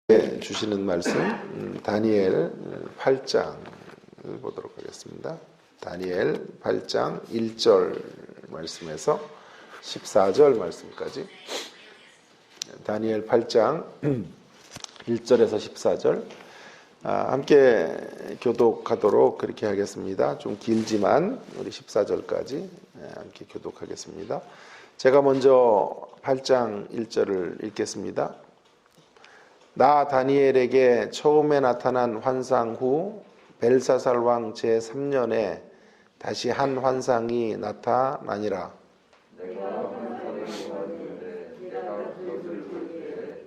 주시는 말씀 다니엘 8장을 보도록 하겠습니다. 다니엘 8장 1절 말씀에서 14절 말씀까지, 다니엘 8장 1절에서 14절 함께 교독하도록 그렇게 하겠습니다. 좀 길지만 우리 14절까지 함께 교독하겠습니다. 제가 먼저 8장 1절을 읽겠습니다. 나 다니엘에게 처음에 나타난 환상 후 벨사살 왕 제3년에 다시 한 환상이 나타나니라. 내가 환상을 보았는데 내가 그것을 볼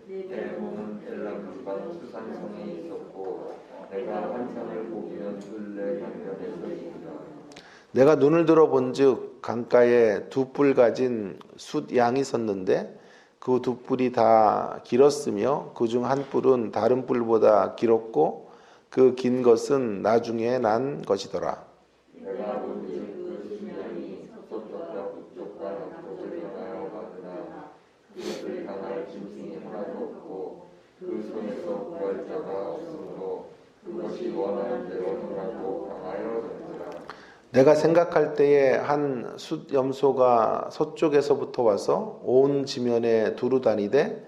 때 내 몸은 엘라문과 수산성에 있었고 내가 환상을 보기는 둘레 강변에 있다. 내가 눈을 들어 본즉 강가에 두 뿔 가진 숫 양이 섰는데 그 두 뿔이 다 길었으며 그 중 한 뿔은 다른 뿔보다 길었고 그 긴 것은 나중에 난 것이더라. 내가 본즉 그 수명이 서쪽과 북쪽과 남쪽을 향하여 가더라. 그것을 향할 짐승이 하나도 없고 그 손에서 구할 자가 없으므로 그것이 원하는 대로 행하고 강하여 던지라. 내가 생각할 때에 한 숫 염소가 서쪽에서부터 와서 온 지면에 두루 다니되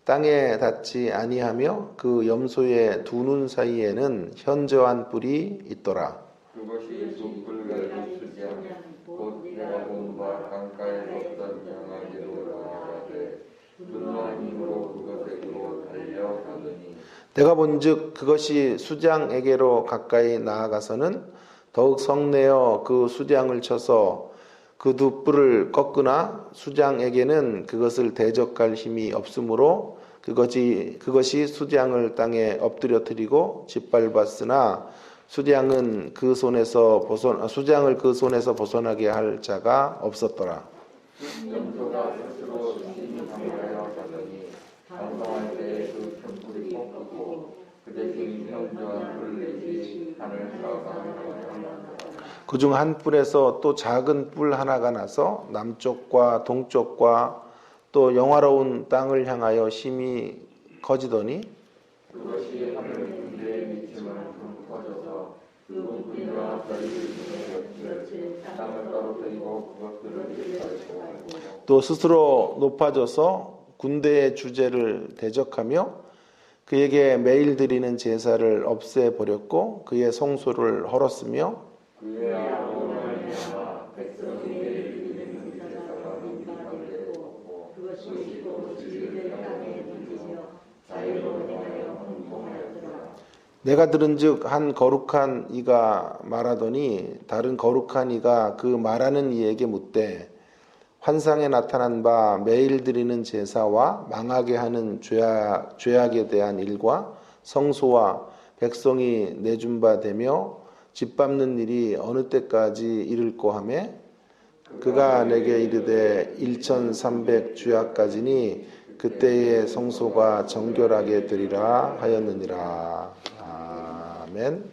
땅에 닿지 아니하며 그 염소의 두 눈 사이에는 현저한 뿔이 있더라. 그것이 두 뿔 가진 수장 곧 내가 본 바 강가에 걷던 양아지로 나아가되 분노한 힘으로 그것에게로 달려가더니 내가 본즉 그것이 수장에게로 가까이 나아가서는 더욱 성내어 그 수장을 쳐서 그 두 뿔을 꺾으나 수장에게는 그것을 대적할 힘이 없으므로 그것이 수장을 땅에 엎드려뜨리고 짓밟았으나 수장을 그 손에서 벗어나게 할 자가 없었더라. 염소가 스스로 힘이 강하여 가더니 방송할 때에 그 큰 뿔이 꺾이고 그 대신 현저한 뿔 내지 하늘 사방을 그중 한 뿔에서 또 작은 뿔 하나가 나서 남쪽과 동쪽과 또 영화로운 땅을 향하여 심히 커지더니 그것이 하늘 군대에 미치만큼 커져서 그 군대와 별이 곁을 땅을 떨어뜨리고 그것들을 일으키고 또 스스로 높아져서 군대의 주제를 대적하며 그에게 매일 드리는 제사를 없애버렸고 그의 성소를 헐었으며 그의 아론을 향하 백성이 매일 드리는 제사가 민감하게 없고 그것이 또 진리를 땅에 묻으며 자유로 행하여 흥통하였더라. 내가 들은즉 한 거룩한 이가 말하더니 다른 거룩한 이가 그 말하는 이에게 묻되 환상에 나타난 바 매일 드리는 제사와 망하게 하는 죄악에 대한 일과 성소와 백성이 내준 바 되며 짓밟는 일이 어느 때까지 이를꼬 하매 그가 내게 이르되 1300 주야까지니 그때의 성소가 정결하게 되리라 하였느니라. 아멘.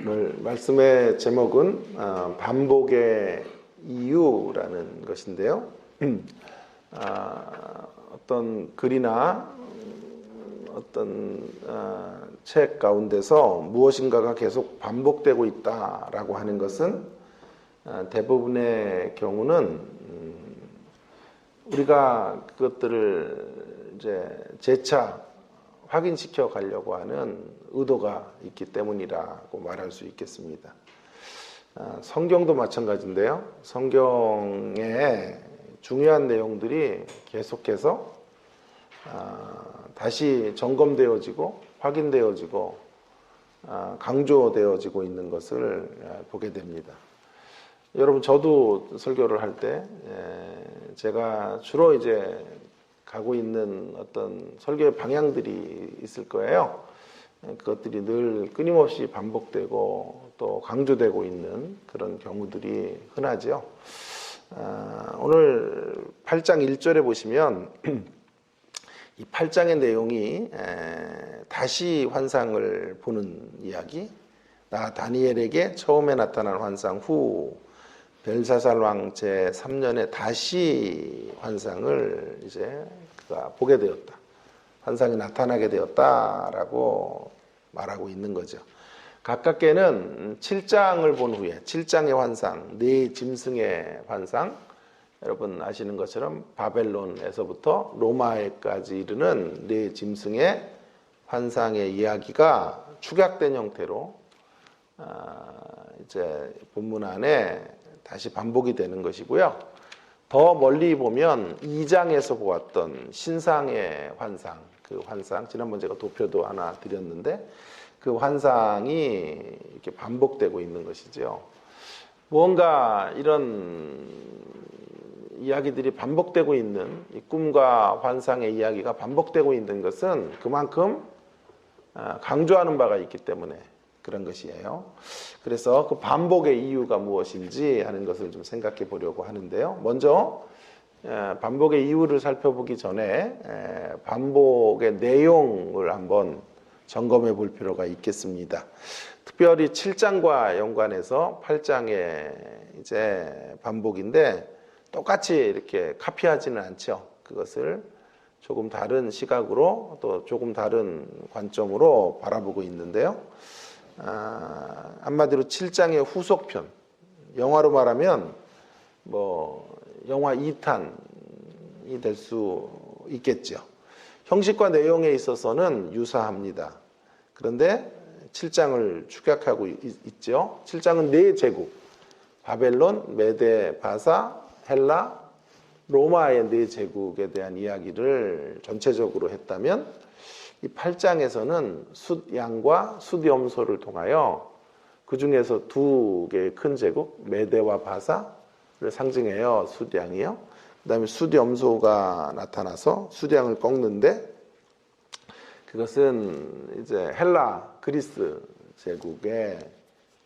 오늘 말씀의 제목은 반복의 이유라는 것인데요. 어떤 글이나 어떤 책 가운데서 무엇인가가 계속 반복되고 있다라고 하는 것은 대부분의 경우는 우리가 그것들을 이제 재차 확인시켜 가려고 하는 의도가 있기 때문이라고 말할 수 있겠습니다. 성경도 마찬가지인데요. 성경에 중요한 내용들이 계속해서 다시 점검되어지고 확인되어지고 강조되어지고 있는 것을 보게 됩니다. 여러분, 저도 설교를 할 때 제가 주로 이제 가고 있는 어떤 설교의 방향들이 있을 거예요. 그것들이 늘 끊임없이 반복되고 또 강조되고 있는 그런 경우들이 흔하죠. 오늘 8장 1절에 보시면 이 8장의 내용이 다시 환상을 보는 이야기, 나 다니엘에게 처음에 나타난 환상 후 벨사살 왕 제3년에 다시 환상을 이제 그가 보게 되었다. 환상이 나타나게 되었다라고 말하고 있는 거죠. 가깝게는 7장을 본 후에 7장의 환상, 네 짐승의 환상, 여러분 아시는 것처럼 바벨론에서부터 로마에까지 이르는 네 짐승의 환상의 이야기가 축약된 형태로 이제 본문 안에 다시 반복이 되는 것이고요. 더 멀리 보면 2장에서 보았던 신상의 환상, 그 환상, 지난번 제가 도표도 하나 드렸는데 그 환상이 이렇게 반복되고 있는 것이죠. 무언가 이런 이야기들이 반복되고 있는, 이 꿈과 환상의 이야기가 반복되고 있는 것은 그만큼 강조하는 바가 있기 때문에 그런 것이에요. 그래서 그 반복의 이유가 무엇인지 하는 것을 좀 생각해 보려고 하는데요. 먼저 반복의 이유를 살펴보기 전에 반복의 내용을 한번 점검해 볼 필요가 있겠습니다. 특별히 7장과 연관해서 8장의 이제 반복인데 똑같이 이렇게 카피하지는 않죠. 그것을 조금 다른 시각으로 또 조금 다른 관점으로 바라보고 있는데요. 한마디로 7장의 후속편, 영화로 말하면 뭐 영화 2탄이 될 수 있겠죠. 형식과 내용에 있어서는 유사합니다. 그런데 7장을 축약하고 있죠. 7장은 네 제국, 바벨론, 메데, 바사, 헬라, 로마의 네 제국에 대한 이야기를 전체적으로 했다면 이 8장에서는 숫양과 숫염소를 통하여 그 중에서 두 개의 큰 제국, 메데와 바사를 상징해요. 숫양이요. 그 다음에 숫염소가 나타나서 숫양을 꺾는데 그것은 이제 헬라, 그리스 제국의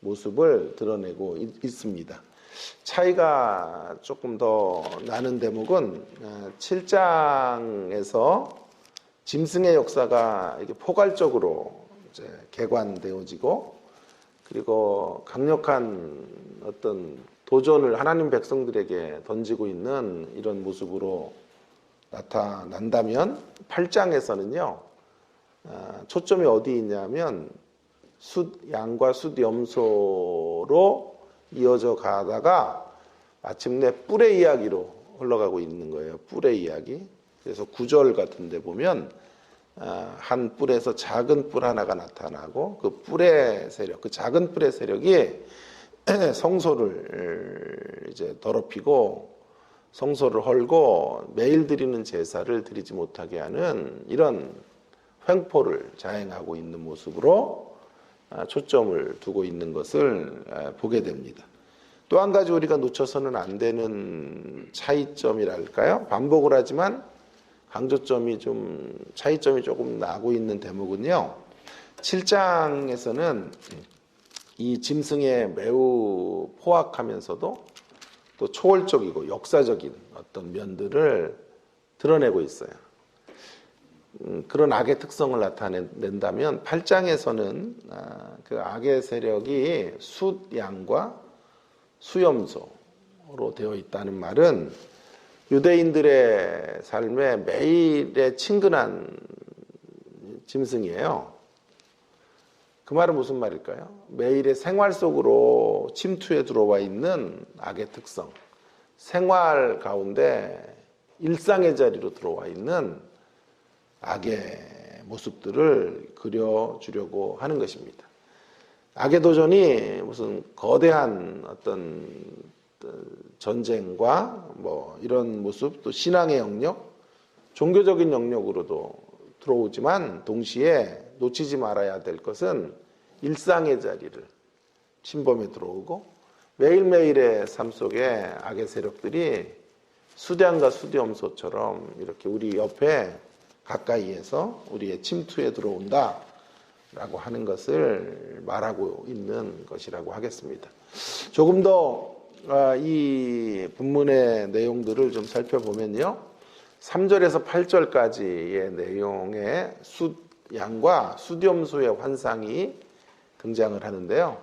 모습을 드러내고 있습니다. 차이가 조금 더 나는 대목은 7장에서 짐승의 역사가 이렇게 포괄적으로 이제 개관되어지고 그리고 강력한 어떤 도전을 하나님 백성들에게 던지고 있는 이런 모습으로 나타난다면 8장에서는요 초점이 어디 있냐면 숫양과 숫염소로 이어져 가다가 마침내 뿔의 이야기로 흘러가고 있는 거예요. 뿔의 이야기. 그래서 9절 같은 데 보면 한 뿔에서 작은 뿔 하나가 나타나고 그 뿔의 세력, 그 작은 뿔의 세력이 성소를 이제 더럽히고 성소를 헐고 매일 드리는 제사를 드리지 못하게 하는 이런 횡포를 자행하고 있는 모습으로 초점을 두고 있는 것을 보게 됩니다. 또 한 가지 우리가 놓쳐서는 안 되는 차이점이랄까요? 반복을 하지만 강조점이 좀 차이점이 조금 나고 있는 대목은요. 7장에서는 이 짐승에 매우 포악하면서도 또 초월적이고 역사적인 어떤 면들을 드러내고 있어요. 그런 악의 특성을 나타낸다면 8장에서는 그 악의 세력이 숫양과 수염소로 되어 있다는 말은 유대인들의 삶에 매일의 친근한 짐승이에요. 그 말은 무슨 말일까요? 매일의 생활 속으로 침투해 들어와 있는 악의 특성, 생활 가운데 일상의 자리로 들어와 있는 악의 모습들을 그려주려고 하는 것입니다. 악의 도전이 무슨 거대한 어떤 전쟁과 뭐 이런 모습, 또 신앙의 영역, 종교적인 영역으로도 들어오지만 동시에 놓치지 말아야 될 것은 일상의 자리를 침범해 들어오고 매일매일의 삶 속에 악의 세력들이 수량과 수염소처럼 이렇게 우리 옆에 가까이에서 우리의 침투에 들어온다 라고 하는 것을 말하고 있는 것이라고 하겠습니다. 조금 더 이 본문의 내용들을 좀 살펴보면요. 3절에서 8절까지의 내용에 숫양과 숫염소의 환상이 등장을 하는데요.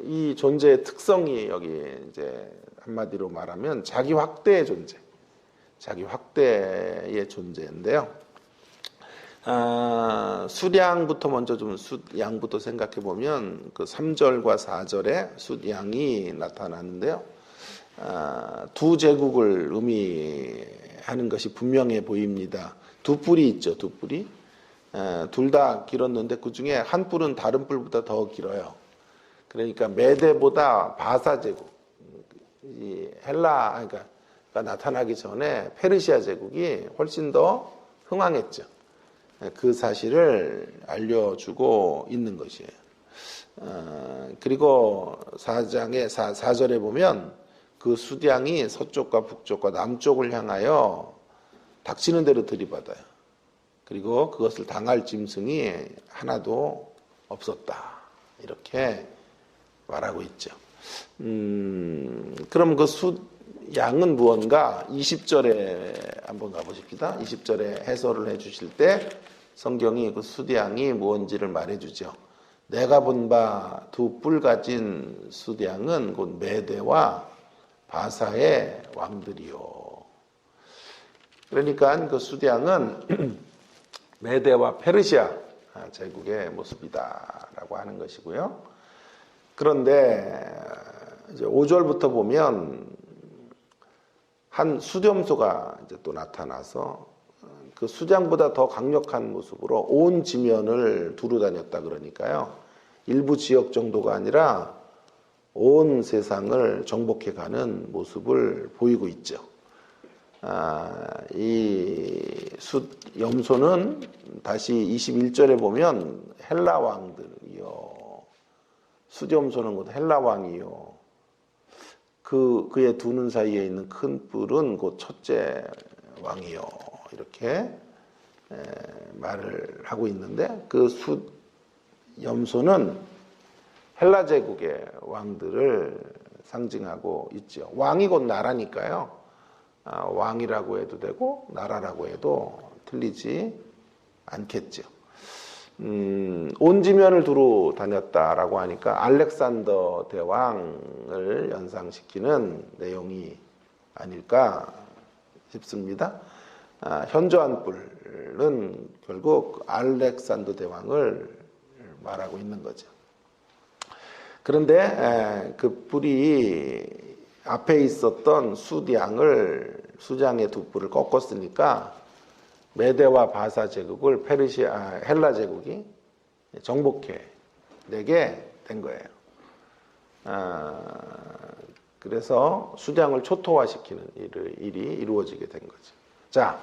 이 존재의 특성이 여기 이제 한마디로 말하면 자기 확대의 존재, 자기 확대의 존재인데요. 수량부터 먼저 좀 숫양부터 생각해 보면 그 3절과 4절에 숫양이 나타나는데요. 두 제국을 의미하는 것이 분명해 보입니다. 두 뿔이 있죠, 두 뿔이. 둘 다 길었는데 그 중에 한 뿔은 다른 뿔보다 더 길어요. 그러니까 메대보다 바사 제국, 이 헬라가 나타나기 전에 페르시아 제국이 훨씬 더 흥왕했죠. 그 사실을 알려주고 있는 것이에요. 그리고 4절에 보면 그 수량이 서쪽과 북쪽과 남쪽을 향하여 닥치는 대로 들이받아요. 그리고 그것을 당할 짐승이 하나도 없었다. 이렇게 말하고 있죠. 그럼 그 양은 무언가 20절에 한번 가보십시다. 20절에 해설을 해주실 때 성경이 그 숫양이 무언지를 말해주죠. 내가 본 바 두 뿔 가진 숫양은 곧 메대와 바사의 왕들이요. 그러니까 그 숫양은 메대와 페르시아 제국의 모습이다라고 하는 것이고요. 그런데 이제 5절부터 보면 한 수렴소가 이제 또 나타나서 그 수장보다 더 강력한 모습으로 온 지면을 두루 다녔다 그러니까요. 일부 지역 정도가 아니라 온 세상을 정복해 가는 모습을 보이고 있죠. 이 염소는 다시 21절에 보면 헬라 왕들이요. 숫염소는 곧 헬라 왕이요. 그의 두 눈 사이에 있는 큰 뿔은 곧 첫째 왕이요. 이렇게 말을 하고 있는데 그 염소는 헬라 제국의 왕들을 상징하고 있죠. 왕이 곧 나라니까요. 왕이라고 해도 되고 나라라고 해도 틀리지 않겠죠. 온 지면을 두루 다녔다라고 하니까 알렉산더 대왕을 연상시키는 내용이 아닐까 싶습니다. 현저한 뿔은 결국 알렉산더 대왕을 말하고 있는 거죠. 그런데 그 뿔이 앞에 있었던 수장의 두 뿔을 꺾었으니까 메대와 바사 제국을 헬라 제국이 정복해 내게 된 거예요. 그래서 수장을 초토화시키는 일이 이루어지게 된 거죠. 자,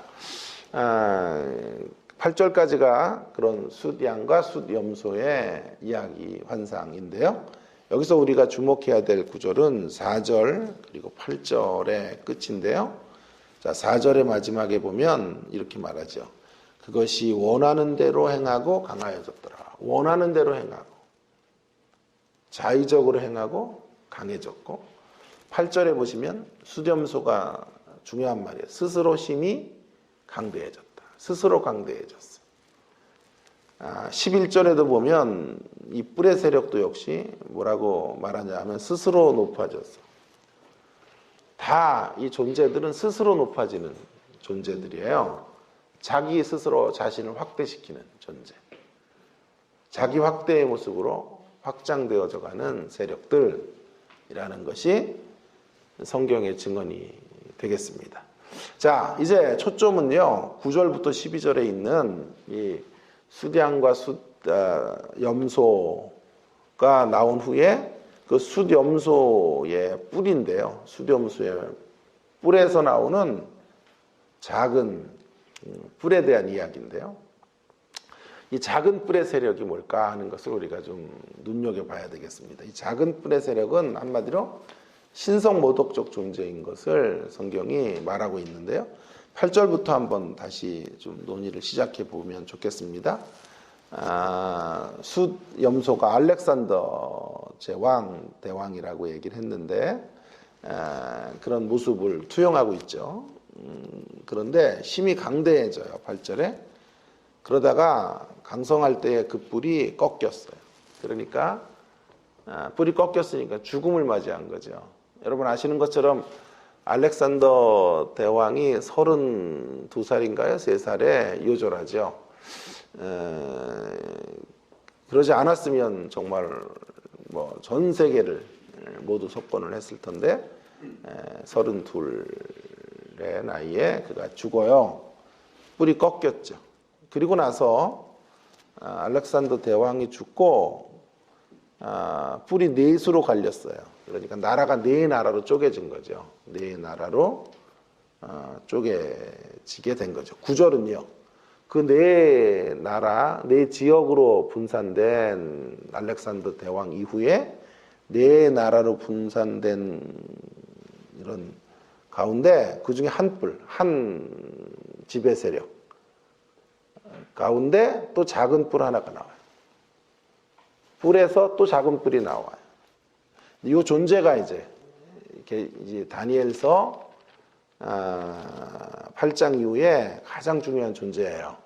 8절까지가 그런 숫양과 숫염소의 이야기 환상인데요. 여기서 우리가 주목해야 될 구절은 4절 그리고 8절의 끝인데요. 자, 4절의 마지막에 보면 이렇게 말하죠. 그것이 원하는 대로 행하고 강하여졌더라. 원하는 대로 행하고 자의적으로 행하고 강해졌고 8절에 보시면 숫염소가 중요한 말이에요. 스스로 심히 강대해졌다. 스스로 강대해졌어. 11절에도 보면 이 뿔의 세력도 역시 뭐라고 말하냐 하면 스스로 높아졌어. 다 이 존재들은 스스로 높아지는 존재들이에요. 자기 스스로 자신을 확대시키는 존재. 자기 확대의 모습으로 확장되어져 가는 세력들이라는 것이 성경의 증언이 되겠습니다. 자, 이제 초점은요. 9절부터 12절에 있는 이 숫양과 염소가 나온 후에 그 숫염소의 뿔인데요. 숫염소의 뿔에서 나오는 작은 뿔에 대한 이야기인데요. 이 작은 뿔의 세력이 뭘까 하는 것을 우리가 좀 눈여겨봐야 되겠습니다. 이 작은 뿔의 세력은 한마디로 신성모독적 존재인 것을 성경이 말하고 있는데요. 8절부터 한번 다시 좀 논의를 시작해 보면 좋겠습니다. 숫염소가 알렉산더 대왕이라고 얘기를 했는데 그런 모습을 투영하고 있죠. 그런데 힘이 강대해져요. 8절에. 그러다가 강성할 때 그 뿔이 꺾였어요. 그러니까 뿔이 꺾였으니까 죽음을 맞이한 거죠. 여러분 아시는 것처럼 알렉산더 대왕이 32살인가요? 3살에 요절하죠. 그러지 않았으면 정말 뭐 전 세계를 모두 석권을 했을 텐데 32의 나이에 그가 죽어요. 뿔이 꺾였죠. 그리고 나서 알렉산더 대왕이 죽고 뿔이 넷으로 갈렸어요. 그러니까 나라가 네 나라로 쪼개진 거죠. 네 나라로 쪼개지게 된 거죠. 구절은요. 그 네 나라, 네 지역으로 분산된 알렉산더 대왕 이후에 네 나라로 분산된 이런 가운데 그 중에 한 뿔, 한 지배 세력 가운데 또 작은 뿔 하나가 나와요. 뿔에서 또 작은 뿔이 나와요. 이 존재가 이제 다니엘서 8장 이후에 가장 중요한 존재예요.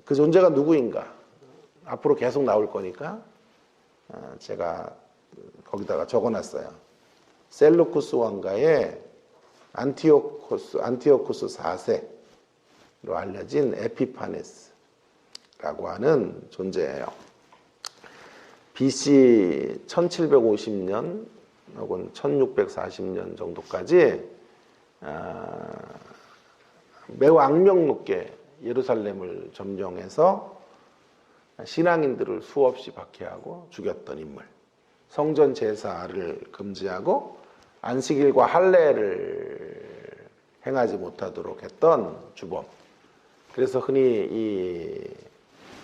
그 존재가 누구인가? 앞으로 계속 나올 거니까 제가 거기다가 적어놨어요. 셀루쿠스 왕가의 안티오쿠스 4세로 알려진 에피파네스라고 하는 존재예요. BC 1750년 혹은 1640년 정도까지 매우 악명 높게 예루살렘을 점령해서 신앙인들을 수없이 박해하고 죽였던 인물. 성전 제사를 금지하고 안식일과 할례를 행하지 못하도록 했던 주범. 그래서 흔히 이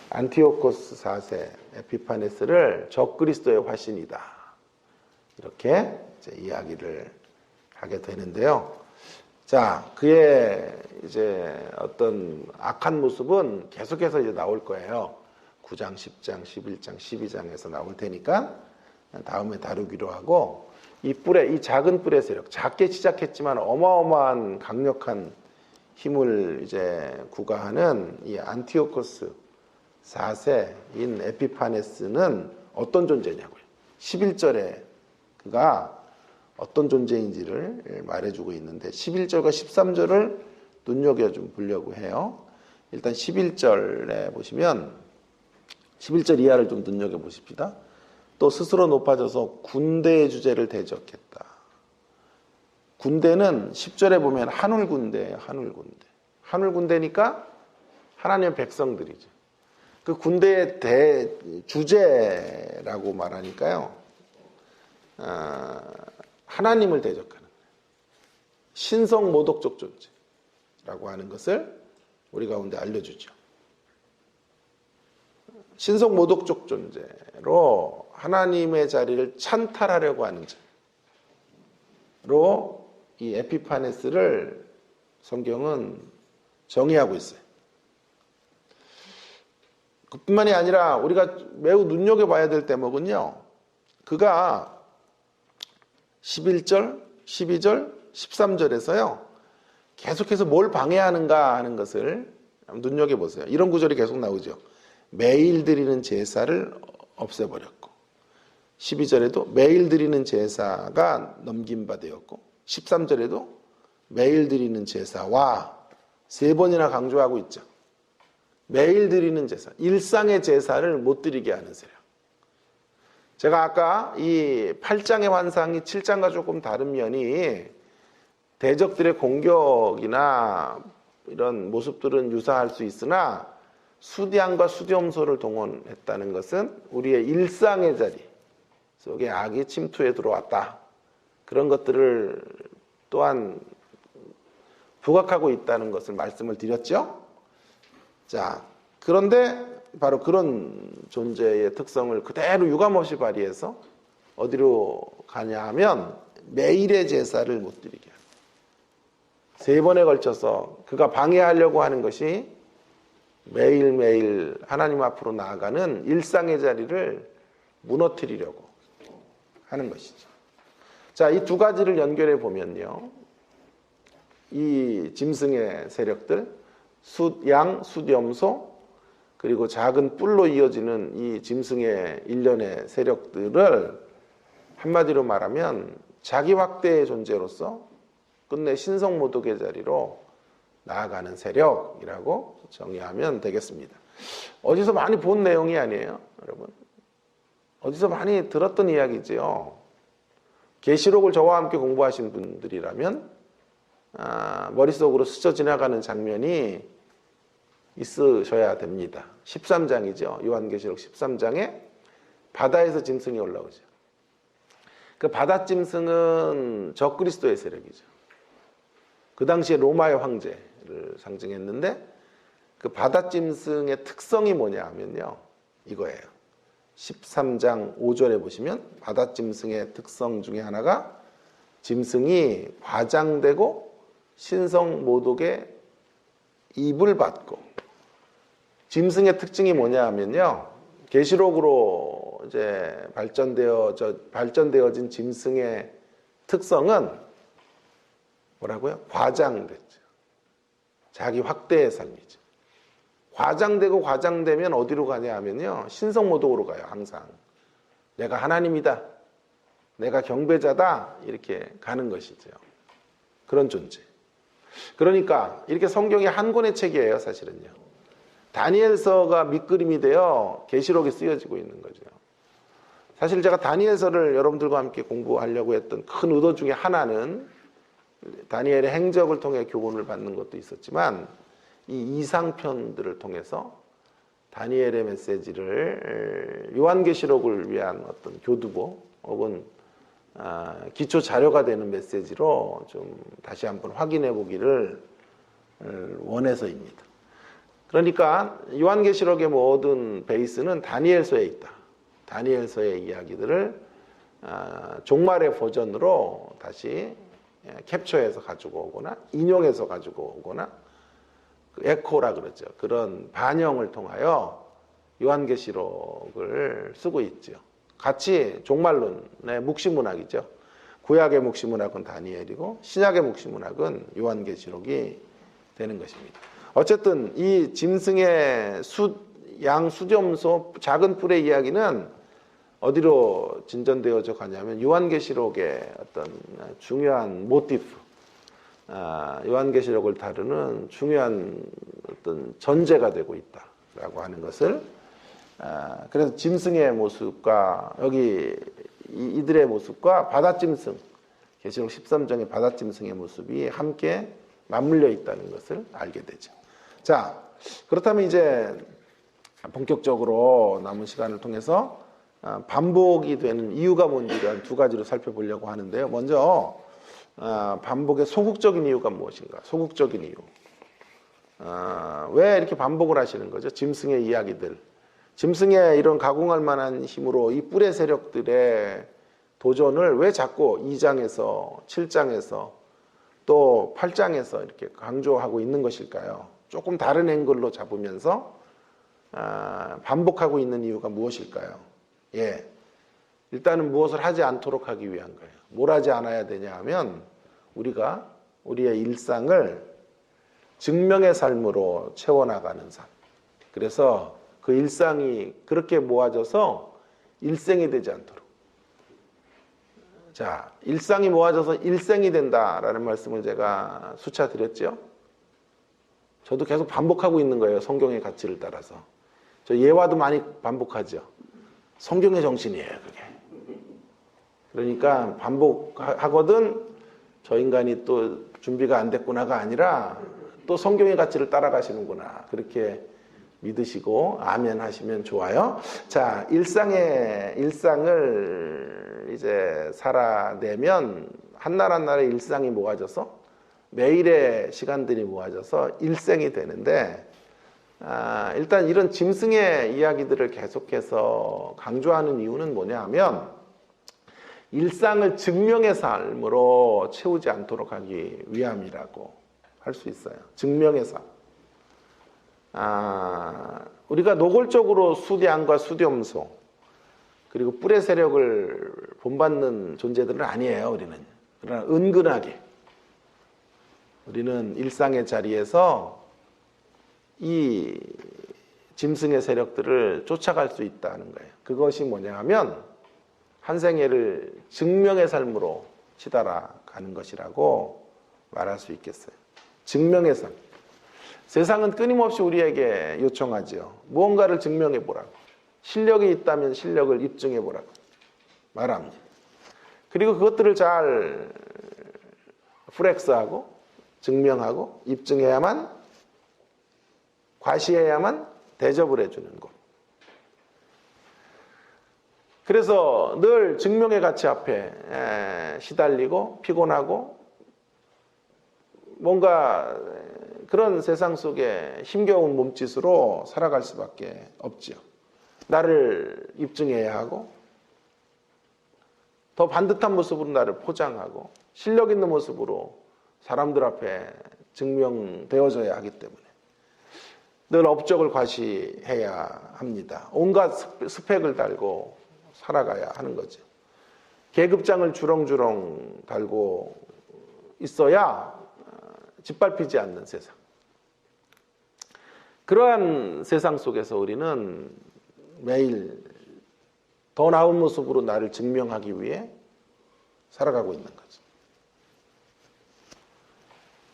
안티오코스 4세 에피파네스를 적그리스도의 화신이다. 이렇게 이제 이야기를 하게 되는데요. 자, 그의 이제 어떤 악한 모습은 계속해서 이제 나올 거예요. 9장, 10장, 11장, 12장에서 나올 테니까 다음에 다루기로 하고, 이 작은 뿔의 세력, 작게 시작했지만 어마어마한 강력한 힘을 이제 구가하는 이 안티오코스 4세인 에피파네스는 어떤 존재냐고요. 11절에 그가 어떤 존재인지를 말해주고 있는데 11절과 13절을 눈여겨 좀 보려고 해요. 일단 11절에 보시면 11절 이하를 좀 눈여겨 보십시다. 또 스스로 높아져서 군대의 주제를 대적했다. 군대는 10절에 보면 하늘 군대예요. 하늘 군대. 하늘 군대니까 하나님의 백성들이죠. 그 군대의 주제라고 말하니까요. 하나님을 대적하는 신성 모독적 존재라고 하는 것을 우리 가운데 알려주죠. 신성 모독적 존재로 하나님의 자리를 찬탈하려고 하는 자로 이 에피파네스를 성경은 정의하고 있어요. 그뿐만이 아니라 우리가 매우 눈여겨봐야 될 대목은요. 그가 11절, 12절, 13절에서요. 계속해서 뭘 방해하는가 하는 것을 눈여겨보세요. 이런 구절이 계속 나오죠. 매일 드리는 제사를 없애버렸고 12절에도 매일 드리는 제사가 넘긴 바 되었고 13절에도 매일 드리는 제사와 3번이나 강조하고 있죠. 매일 드리는 제사, 일상의 제사를 못 드리게 하는 세력. 제가 아까 이 8장의 환상이 7장과 조금 다른 면이 대적들의 공격이나 이런 모습들은 유사할 수 있으나 수디안과 수디엄소를 동원했다는 것은 우리의 일상의 자리 속에 악이 침투해 들어왔다. 그런 것들을 또한 부각하고 있다는 것을 말씀을 드렸죠. 자, 그런데 바로 그런 존재의 특성을 그대로 유감없이 발휘해서 어디로 가냐 하면 매일의 제사를 못 드리게 합니다. 3번에 걸쳐서 그가 방해하려고 하는 것이 매일매일 하나님 앞으로 나아가는 일상의 자리를 무너뜨리려고 하는 것이죠. 자, 이 두 가지를 연결해 보면요. 이 짐승의 세력들, 양, 숫염소, 그리고 작은 뿔로 이어지는 이 짐승의 일련의 세력들을 한마디로 말하면 자기 확대의 존재로서 끝내 신성모독의 자리로 나아가는 세력이라고 정의하면 되겠습니다. 어디서 많이 본 내용이 아니에요, 여러분. 어디서 많이 들었던 이야기지요. 계시록을 저와 함께 공부하신 분들이라면 머릿속으로 스쳐 지나가는 장면이 있으셔야 됩니다. 13장이죠. 요한계시록 13장에 바다에서 짐승이 올라오죠. 그 바다 짐승은 적그리스도의 세력이죠. 그 당시에 로마의 황제를 상징했는데 그 바다 짐승의 특성이 뭐냐 하면요, 이거예요. 13장 5절에 보시면 바다 짐승의 특성 중에 하나가 짐승이 과장되고 신성 모독의 입을 받고, 짐승의 특징이 뭐냐 하면요, 계시록으로 이제 발전되어진 짐승의 특성은 뭐라고요? 과장됐죠. 자기 확대의 삶이죠. 과장되고 과장되면 어디로 가냐 하면요, 신성모독으로 가요. 항상 내가 하나님이다, 내가 경배자다, 이렇게 가는 것이죠. 그런 존재. 그러니까 이렇게 성경이 한 권의 책이에요, 사실은요. 다니엘서가 밑그림이 되어 계시록에 쓰여지고 있는 거죠. 사실 제가 다니엘서를 여러분들과 함께 공부하려고 했던 큰 의도 중에 하나는 다니엘의 행적을 통해 교훈을 받는 것도 있었지만, 이 이상편들을 통해서 다니엘의 메시지를 요한계시록을 위한 어떤 교두보 혹은 기초 자료가 되는 메시지로 좀 다시 한번 확인해 보기를 원해서입니다. 그러니까 요한계시록의 모든 베이스는 다니엘서에 있다. 다니엘서의 이야기들을 종말의 버전으로 다시 캡처해서 가지고 오거나 인용해서 가지고 오거나 에코라 그러죠. 그런 반영을 통하여 요한계시록을 쓰고 있죠. 같이 종말론의 묵시문학이죠. 구약의 묵시문학은 다니엘이고 신약의 묵시문학은 요한계시록이 되는 것입니다. 어쨌든 이 짐승의 양 수점소 작은 뿔의 이야기는 어디로 진전되어져 가냐면 요한계시록의 어떤 중요한 모티프, 요한계시록을 다루는 중요한 어떤 전제가 되고 있다라고 하는 것을, 그래서 짐승의 모습과 여기 이들의 모습과 바다짐승, 계시록 13장의 바다짐승의 모습이 함께 맞물려 있다는 것을 알게 되죠. 자, 그렇다면 이제 본격적으로 남은 시간을 통해서 반복이 되는 이유가 뭔지를 한 두 가지로 살펴보려고 하는데요. 먼저 반복의 소극적인 이유가 무엇인가? 소극적인 이유. 왜 이렇게 반복을 하시는 거죠? 짐승의 이야기들. 짐승의 이런 가공할 만한 힘으로 이 뿔의 세력들의 도전을 왜 자꾸 2장에서 7장에서 또 8장에서 이렇게 강조하고 있는 것일까요? 조금 다른 앵글로 잡으면서 반복하고 있는 이유가 무엇일까요? 예, 일단은 무엇을 하지 않도록 하기 위한 거예요. 뭘 하지 않아야 되냐 하면 우리가 우리의 일상을 증명의 삶으로 채워나가는 삶. 그래서 그 일상이 그렇게 모아져서 일생이 되지 않도록. 자, 일상이 모아져서 일생이 된다라는 말씀을 제가 수차 드렸죠. 저도 계속 반복하고 있는 거예요. 성경의 가치를 따라서. 저 예화도 많이 반복하죠. 성경의 정신이에요, 그게. 그러니까 반복하거든 저 인간이 또 준비가 안 됐구나가 아니라 또 성경의 가치를 따라가시는구나. 그렇게 믿으시고 아멘 하시면 좋아요. 자, 일상을 이제 살아내면 한날 한날의 일상이 모아져서 매일의 시간들이 모아져서 일생이 되는데, 일단 이런 짐승의 이야기들을 계속해서 강조하는 이유는 뭐냐 하면 일상을 증명의 삶으로 채우지 않도록 하기 위함이라고 할 수 있어요. 증명의 삶. 우리가 노골적으로 수량과 수렴소 그리고 뿔의 세력을 본받는 존재들은 아니에요, 우리는. 그러나 은근하게 우리는 일상의 자리에서 이 짐승의 세력들을 쫓아갈 수 있다는 거예요. 그것이 뭐냐 하면 한 생애를 증명의 삶으로 치달아 가는 것이라고 말할 수 있겠어요. 증명의 삶. 세상은 끊임없이 우리에게 요청하지요. 무언가를 증명해 보라고. 실력이 있다면 실력을 입증해 보라고 말합니다. 그리고 그것들을 잘 플렉스하고 증명하고 입증해야만, 과시해야만 대접을 해주는 것. 그래서 늘 증명의 가치 앞에 시달리고 피곤하고 뭔가 그런 세상 속에 힘겨운 몸짓으로 살아갈 수밖에 없지요. 나를 입증해야 하고 더 반듯한 모습으로 나를 포장하고 실력 있는 모습으로 사람들 앞에 증명되어져야 하기 때문에 늘 업적을 과시해야 합니다. 온갖 스펙을 달고 살아가야 하는 거죠. 계급장을 주렁주렁 달고 있어야 짓밟히지 않는 세상. 그러한 세상 속에서 우리는 매일 더 나은 모습으로 나를 증명하기 위해 살아가고 있는 거죠.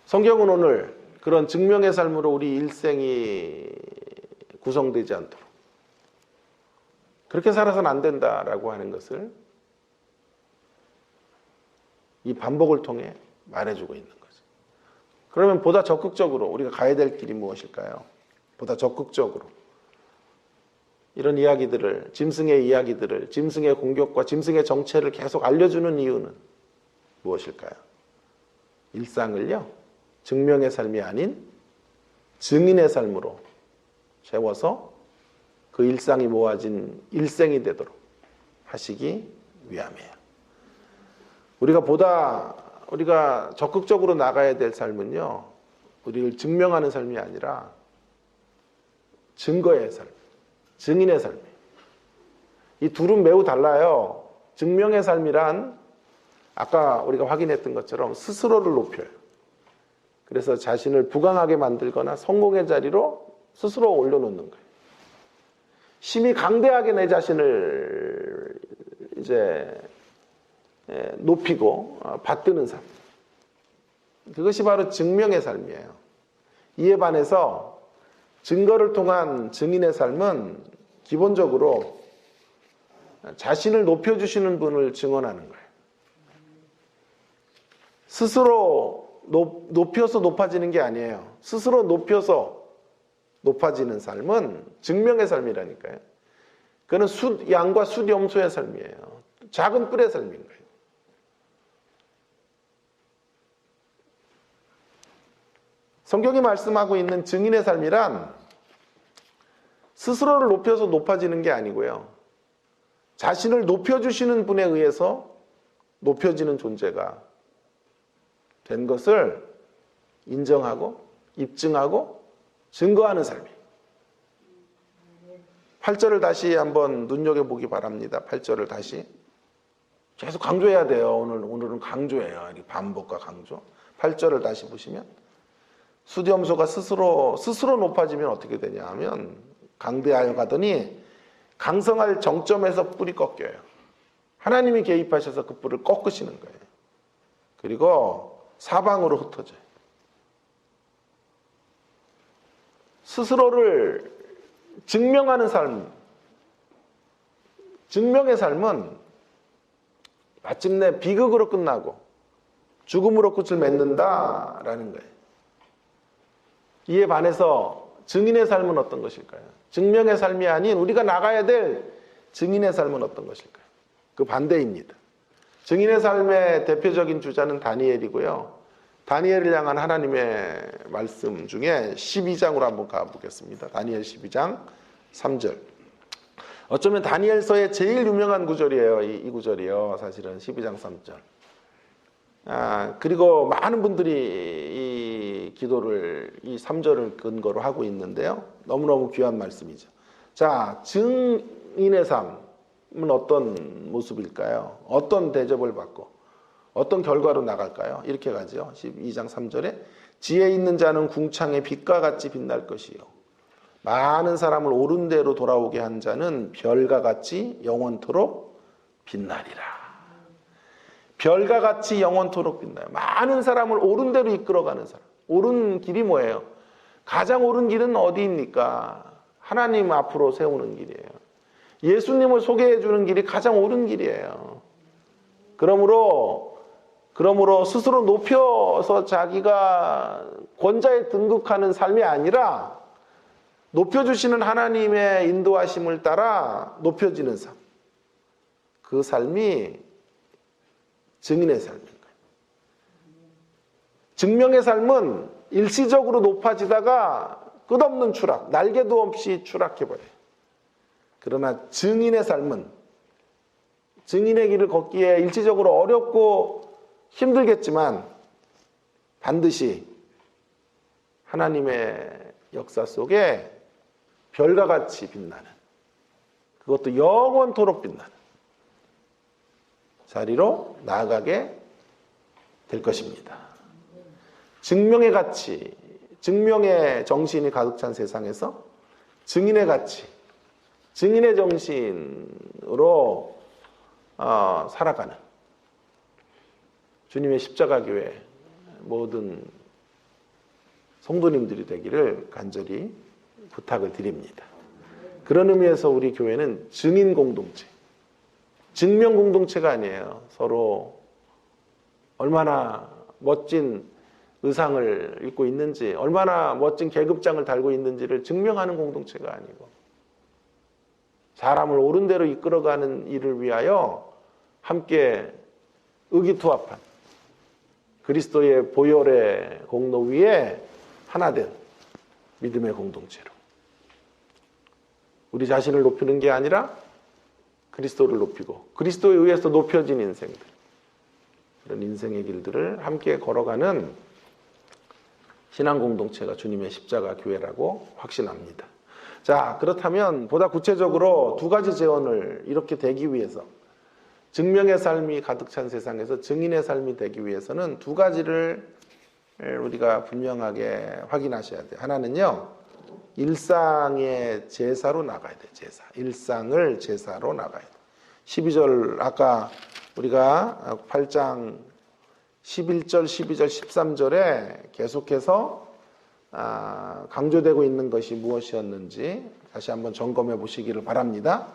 성경은 오늘 그런 증명의 삶으로 우리 일생이 구성되지 않도록 그렇게 살아서는 안 된다라고 하는 것을 이 반복을 통해 말해주고 있는 거죠. 그러면 보다 적극적으로 우리가 가야 될 길이 무엇일까요? 보다 적극적으로 이런 이야기들을, 짐승의 이야기들을, 짐승의 공격과 짐승의 정체를 계속 알려주는 이유는 무엇일까요? 일상을요, 증명의 삶이 아닌 증인의 삶으로 채워서 그 일상이 모아진 일생이 되도록 하시기 위함이에요. 우리가 적극적으로 나가야 될 삶은요, 우리를 증명하는 삶이 아니라 증거의 삶, 증인의 삶이에요. 이 둘은 매우 달라요. 증명의 삶이란 아까 우리가 확인했던 것처럼 스스로를 높여요. 그래서 자신을 부강하게 만들거나 성공의 자리로 스스로 올려놓는 거예요. 심히 강대하게 내 자신을 이제 높이고 받드는 삶. 그것이 바로 증명의 삶이에요. 이에 반해서 증거를 통한 증인의 삶은 기본적으로 자신을 높여주시는 분을 증언하는 거예요. 스스로 높여서 높아지는 게 아니에요. 스스로 높여서 높아지는 삶은 증명의 삶이라니까요. 그거는 양과 숫염소의 삶이에요. 작은 뿔의 삶인 거예요. 성경이 말씀하고 있는 증인의 삶이란 스스로를 높여서 높아지는 게 아니고요. 자신을 높여주시는 분에 의해서 높여지는 존재가 된 것을 인정하고 입증하고 증거하는 삶이에요. 8절을 다시 한번 눈여겨보기 바랍니다. 8절을 다시. 계속 강조해야 돼요. 오늘은 강조해요. 반복과 강조. 8절을 다시 보시면 수렴소가 스스로 높아지면 어떻게 되냐 하면 강대하여 가더니 강성할 정점에서 뿔이 꺾여요. 하나님이 개입하셔서 그 뿔을 꺾으시는 거예요. 그리고 사방으로 흩어져요. 스스로를 증명하는 삶, 증명의 삶은 마침내 비극으로 끝나고 죽음으로 끝을 맺는다라는 거예요. 이에 반해서 증인의 삶은 어떤 것일까요? 증명의 삶이 아닌 우리가 나가야 될 증인의 삶은 어떤 것일까요? 그 반대입니다. 증인의 삶의 대표적인 주자는 다니엘이고요. 다니엘을 향한 하나님의 말씀 중에 12장으로 한번 가보겠습니다. 다니엘 12장 3절. 어쩌면 다니엘서의 제일 유명한 구절이에요. 이 구절이요. 사실은 12장 3절. 그리고 많은 분들이 이 기도를 이 3절을 근거로 하고 있는데요. 너무너무 귀한 말씀이죠. 자, 증인의 삶은 어떤 모습일까요? 어떤 대접을 받고 어떤 결과로 나갈까요? 이렇게 가죠. 12장 3절에 지혜 있는 자는 궁창의 빛과 같이 빛날 것이요. 많은 사람을 옳은 대로 돌아오게 한 자는 별과 같이 영원토록 빛나리라. 별과 같이 영원토록 빛나요. 많은 사람을 옳은 대로 이끌어가는 사람. 옳은 길이 뭐예요? 가장 옳은 길은 어디입니까? 하나님 앞으로 세우는 길이에요. 예수님을 소개해 주는 길이 가장 옳은 길이에요. 그러므로 스스로 높여서 자기가 권자에 등극하는 삶이 아니라 높여주시는 하나님의 인도하심을 따라 높여지는 삶. 그 삶이 증인의 삶인 거예요. 증명의 삶은 일시적으로 높아지다가 끝없는 추락, 날개도 없이 추락해버려요. 그러나 증인의 삶은 증인의 길을 걷기에 일시적으로 어렵고 힘들겠지만 반드시 하나님의 역사 속에 별과 같이 빛나는, 그것도 영원토록 빛나는 자리로 나아가게 될 것입니다. 증명의 가치, 증명의 정신이 가득 찬 세상에서 증인의 가치, 증인의 정신으로 살아가는 주님의 십자가 교회 모든 성도님들이 되기를 간절히 부탁을 드립니다. 그런 의미에서 우리 교회는 증인 공동체, 증명 공동체가 아니에요. 서로 얼마나 멋진 의상을 입고 있는지, 얼마나 멋진 계급장을 달고 있는지를 증명하는 공동체가 아니고, 사람을 옳은 대로 이끌어가는 일을 위하여 함께 의기투합한 그리스도의 보혈의 공로 위에 하나 된 믿음의 공동체로 우리 자신을 높이는 게 아니라 그리스도를 높이고 그리스도에 의해서 높여진 인생들, 이런 인생의 길들을 함께 걸어가는 신앙 공동체가 주님의 십자가 교회라고 확신합니다. 자, 그렇다면 보다 구체적으로 두 가지 제언을 이렇게 되기 위해서, 증명의 삶이 가득 찬 세상에서 증인의 삶이 되기 위해서는 두 가지를 우리가 분명하게 확인하셔야 돼요. 하나는요, 일상의 제사로 나가야 돼요. 제사. 일상을 제사로 나가야 돼요. 12절, 아까 우리가 8장 11절, 12절, 13절에 계속해서 강조되고 있는 것이 무엇이었는지 다시 한번 점검해 보시기를 바랍니다.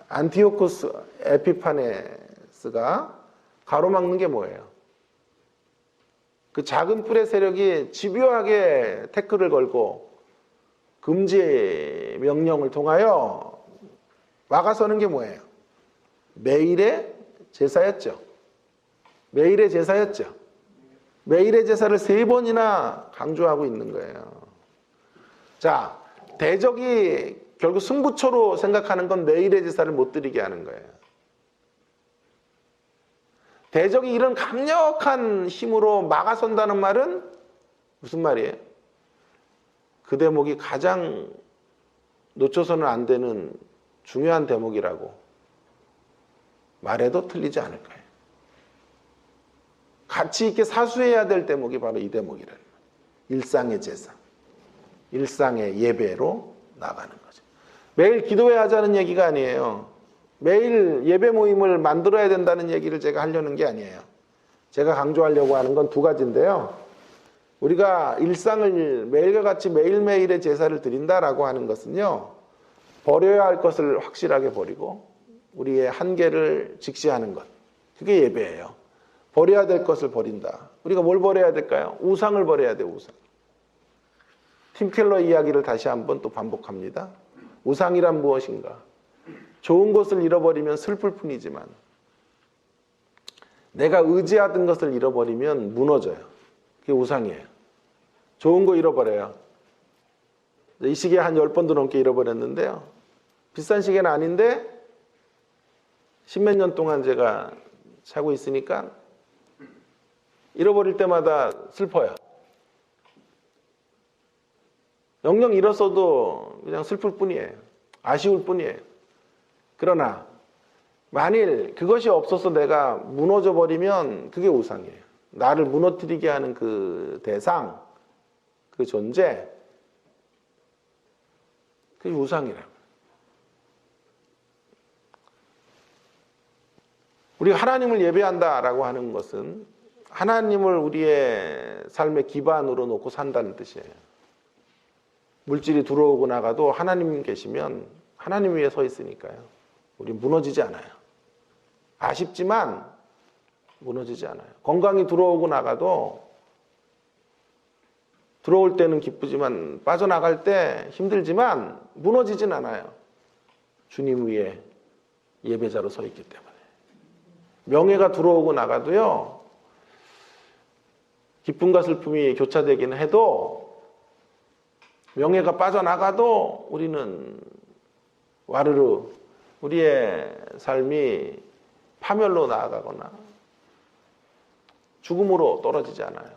안티오코스 에피파네스가 가로막는 게 뭐예요? 그 작은 뿔의 세력이 집요하게 태클을 걸고 금지 명령을 통하여 막아서는 게 뭐예요? 매일의 제사였죠. 매일의 제사였죠. 매일의 제사를 3번이나 강조하고 있는 거예요. 자, 대적이 결국 승부처로 생각하는 건 매일의 제사를 못 드리게 하는 거예요. 대적이 이런 강력한 힘으로 막아선다는 말은 무슨 말이에요? 그 대목이 가장 놓쳐서는 안 되는 중요한 대목이라고 말해도 틀리지 않을 거예요. 가치 있게 사수해야 될 대목이 바로 이 대목이라는 거예요. 일상의 제사, 일상의 예배로 나가는 거죠. 매일 기도해야 하자는 얘기가 아니에요. 매일 예배 모임을 만들어야 된다는 얘기를 제가 하려는 게 아니에요. 제가 강조하려고 하는 건 두 가지인데요. 우리가 일상을 매일과 같이 매일매일의 제사를 드린다라고 하는 것은요, 버려야 할 것을 확실하게 버리고 우리의 한계를 직시하는 것, 그게 예배예요. 버려야 될 것을 버린다. 우리가 뭘 버려야 될까요? 우상을 버려야 돼요. 우상. 팀 켈러 이야기를 다시 한번 또 반복합니다. 우상이란 무엇인가? 좋은 것을 잃어버리면 슬플 뿐이지만 내가 의지하던 것을 잃어버리면 무너져요. 그게 우상이에요. 좋은 거 잃어버려요. 이 시계 한 10번도 넘게 잃어버렸는데요. 비싼 시계는 아닌데 10몇 년 동안 제가 차고 있으니까 잃어버릴 때마다 슬퍼요. 영영 잃었어도 그냥 슬플 뿐이에요. 아쉬울 뿐이에요. 그러나 만일 그것이 없어서 내가 무너져 버리면 그게 우상이에요. 나를 무너뜨리게 하는 그 대상, 그 존재, 그게 우상이라고. 우리가 하나님을 예배한다라고 하는 것은 하나님을 우리의 삶의 기반으로 놓고 산다는 뜻이에요. 물질이 들어오고 나가도 하나님 계시면 하나님 위에 서 있으니까요. 우리 무너지지 않아요. 아쉽지만 무너지지 않아요. 건강이 들어오고 나가도 들어올 때는 기쁘지만 빠져나갈 때 힘들지만 무너지진 않아요. 주님 위에 예배자로 서 있기 때문에. 명예가 들어오고 나가도요. 기쁨과 슬픔이 교차되기는 해도 명예가 빠져나가도 우리는 와르르 우리의 삶이 파멸로 나아가거나 죽음으로 떨어지지 않아요.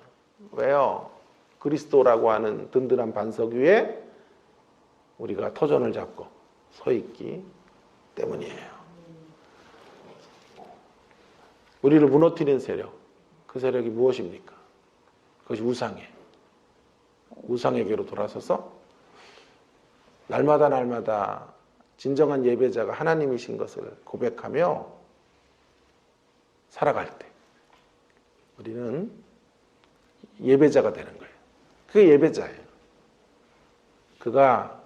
왜요? 그리스도라고 하는 든든한 반석 위에 우리가 터전을 잡고 서 있기 때문이에요. 우리를 무너뜨리는 세력, 그 세력이 무엇입니까? 그것이 우상이에요. 우상에게로 돌아서서 날마다 진정한 예배자가 하나님이신 것을 고백하며 살아갈 때 우리는 예배자가 되는 거예요. 그게 예배자예요. 그가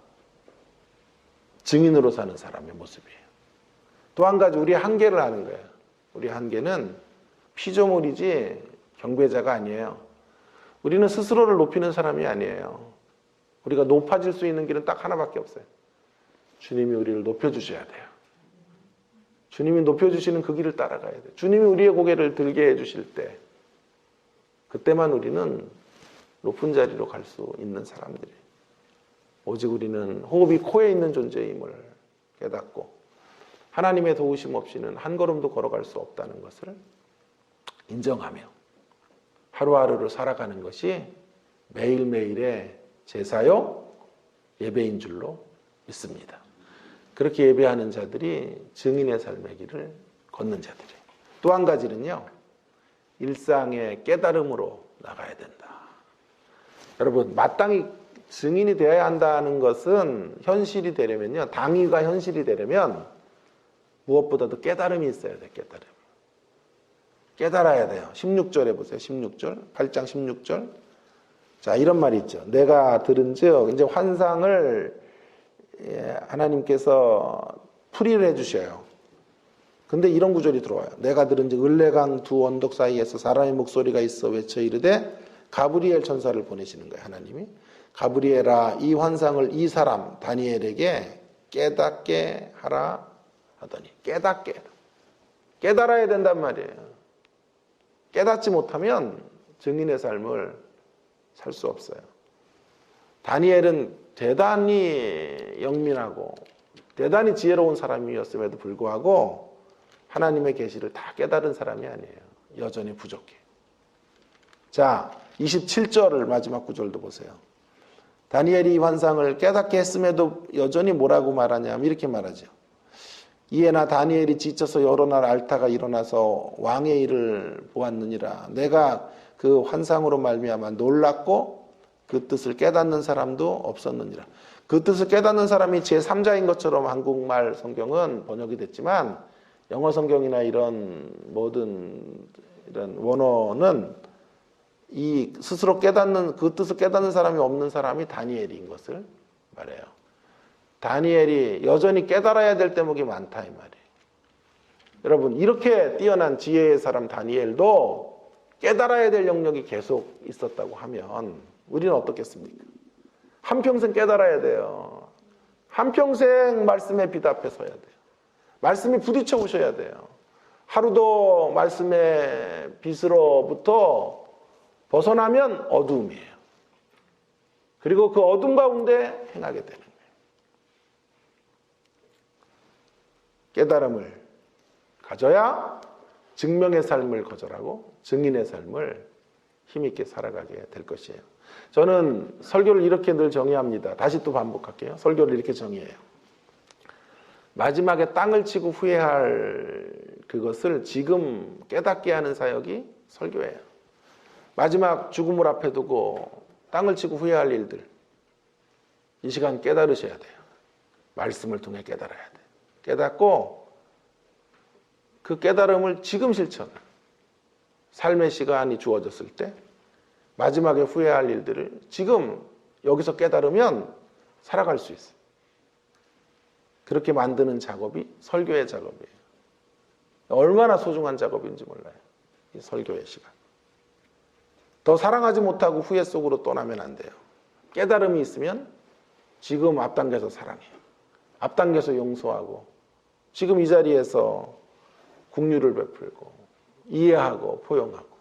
증인으로 사는 사람의 모습이에요. 또 한 가지 우리의 한계를 아는 거예요. 우리 한계는 피조물이지 경배자가 아니에요. 우리는 스스로를 높이는 사람이 아니에요. 우리가 높아질 수 있는 길은 딱 하나밖에 없어요. 주님이 우리를 높여주셔야 돼요. 주님이 높여주시는 그 길을 따라가야 돼요. 주님이 우리의 고개를 들게 해주실 때 그때만 우리는 높은 자리로 갈 수 있는 사람들이에요. 오직 우리는 호흡이 코에 있는 존재임을 깨닫고 하나님의 도우심 없이는 한 걸음도 걸어갈 수 없다는 것을 인정하며 하루하루를 살아가는 것이 매일매일의 제사요 예배인 줄로 믿습니다. 그렇게 예배하는 자들이 증인의 삶의 길을 걷는 자들이에요. 또 한 가지는요. 일상의 깨달음으로 나가야 된다. 여러분 마땅히 증인이 되어야 한다는 것은 현실이 되려면요. 당위가 현실이 되려면 무엇보다도 깨달음이 있어야 돼요. 깨달아야 돼요. 16절에 보세요. 16절 8장 16절 자 이런 말이 있죠. 내가 들은즉 이제 환상을 하나님께서 풀이를 해주셔요. 근데 이런 구절이 들어와요. 내가 들은즉 을레강 두 언덕 사이에서 사람의 목소리가 있어 외쳐 이르되 가브리엘 천사를 보내시는 거예요. 하나님이 가브리엘아 이 환상을 이 사람 다니엘에게 깨닫게 하라 하더니 깨달아야 된단 말이에요. 깨닫지 못하면 증인의 삶을 살 수 없어요. 다니엘은 대단히 영민하고 대단히 지혜로운 사람이었음에도 불구하고 하나님의 계시를 다 깨달은 사람이 아니에요. 여전히 부족해. 자, 27절을 마지막 구절도 보세요. 다니엘이 이 환상을 깨닫게 했음에도 여전히 뭐라고 말하냐면 이렇게 말하죠. 이에 나 다니엘이 지쳐서 여러 날 앓다가 일어나서 왕의 일을 보았느니라. 내가 그 환상으로 말미암아 놀랐고 그 뜻을 깨닫는 사람도 없었느니라. 그 뜻을 깨닫는 사람이 제3자인 것처럼 한국말 성경은 번역이 됐지만 영어 성경이나 이런 모든 이런 원어는 이 스스로 깨닫는 그 뜻을 깨닫는 사람이 없는 사람이 다니엘인 것을 말해요. 다니엘이 여전히 깨달아야 될 대목이 많다 이 말이에요. 여러분 이렇게 뛰어난 지혜의 사람 다니엘도 깨달아야 될 영역이 계속 있었다고 하면 우리는 어떻겠습니까? 한평생 깨달아야 돼요. 한평생 말씀에 비답해 서야 돼요. 말씀이 부딪혀 오셔야 돼요. 하루도 말씀의 빛으로부터 벗어나면 어두움이에요. 그리고 그 어둠 가운데 행하게 되는 거예요. 깨달음을 가져야 증명의 삶을 거절하고 증인의 삶을 힘있게 살아가게 될 것이에요. 저는 설교를 이렇게 늘 정의합니다. 다시 또 반복할게요. 설교를 이렇게 정의해요. 마지막에 땅을 치고 후회할 그것을 지금 깨닫게 하는 사역이 설교예요. 마지막 죽음을 앞에 두고 땅을 치고 후회할 일들 이 시간 깨달으셔야 돼요. 말씀을 통해 깨달아야 돼요. 깨닫고 그 깨달음을 지금 실천 삶의 시간이 주어졌을 때 마지막에 후회할 일들을 지금 여기서 깨달으면 살아갈 수 있어요. 그렇게 만드는 작업이 설교의 작업이에요. 얼마나 소중한 작업인지 몰라요. 이 설교의 시간. 더 사랑하지 못하고 후회 속으로 떠나면 안 돼요. 깨달음이 있으면 지금 앞당겨서 사랑해요. 앞당겨서 용서하고 지금 이 자리에서 긍휼을 베풀고 이해하고 포용하고.